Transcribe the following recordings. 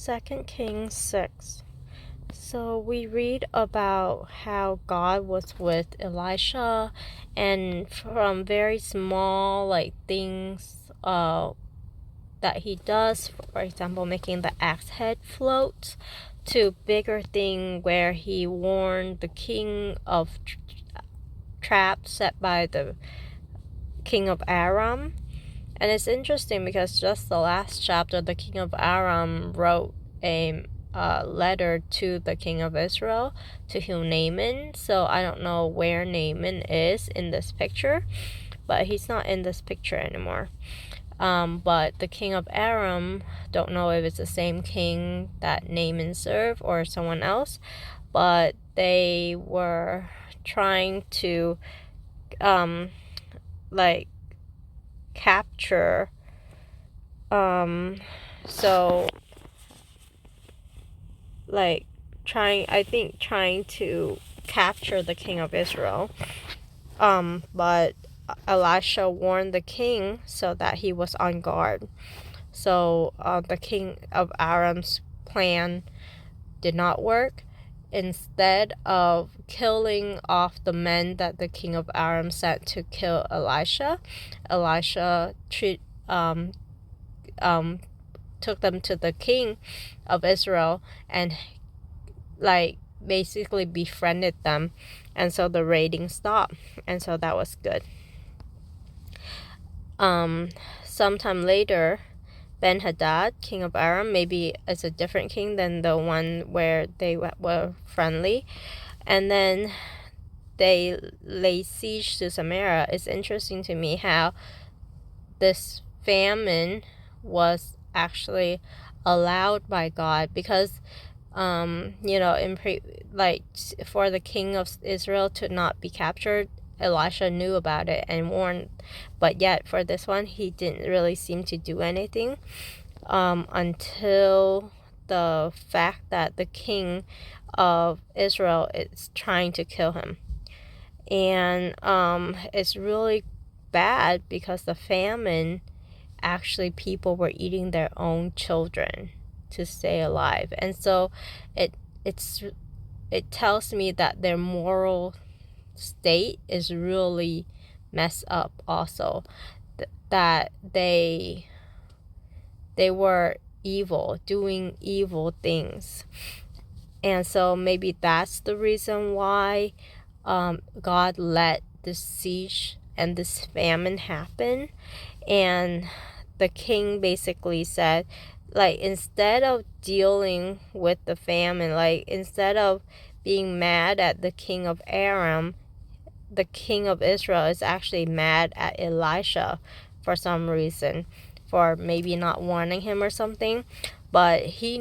2 Kings 6. So we read about how God was with Elisha, and from very small things that he does, for example making the axe head float, to bigger thing where he warned the king of traps set by the king of Aram. And it's interesting because just the last chapter, the king of Aram wrote a letter to the king of Israel, to whom Naaman. So I don't know where Naaman is in this picture, but he's not in this picture anymore. But the king of Aram, don't know if it's the same king that Naaman served or someone else, but they were trying to capture trying to capture the king of Israel. But Elisha warned the king so that he was on guard. So the king of Aram's plan did not work. Instead of killing off the men that the king of Aram sent to kill Elisha took them to the king of Israel and basically befriended them, and so the raiding stopped, and so that was good. Sometime later, Ben-Hadad, king of Aram, maybe it's a different king than the one where they were friendly, and then they laid siege to Samaria. It's interesting to me how this famine was actually allowed by God, because for the king of Israel to not be captured, Elisha knew about it and warned, but yet for this one he didn't really seem to do anything until the fact that the king of Israel is trying to kill him. And it's really bad because the famine, actually people were eating their own children to stay alive, and so it tells me that their moral state is really messed up also, that they were evil, doing evil things. And so maybe that's the reason why God let this siege and this famine happen. And the king basically said, instead of dealing with the famine, instead of being mad at the king of Aram, the king of Israel is actually mad at Elisha for some reason, for maybe not warning him or something. But he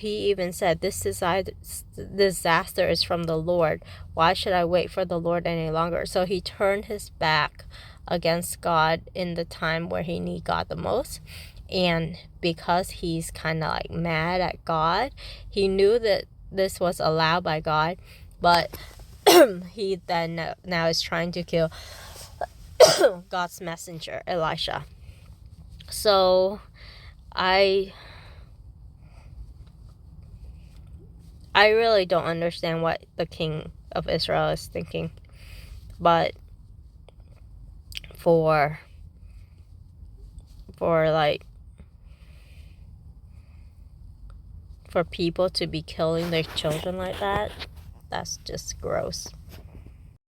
even said, this disaster is from the Lord. Why should I wait for the Lord any longer? So he turned his back against God in the time where he needed God the most. And because he's kind of mad at God, he knew that this was allowed by God, but he then now is trying to kill God's messenger, Elisha. So I really don't understand what the king of Israel is thinking, but for people to be killing their children like that, that's just gross.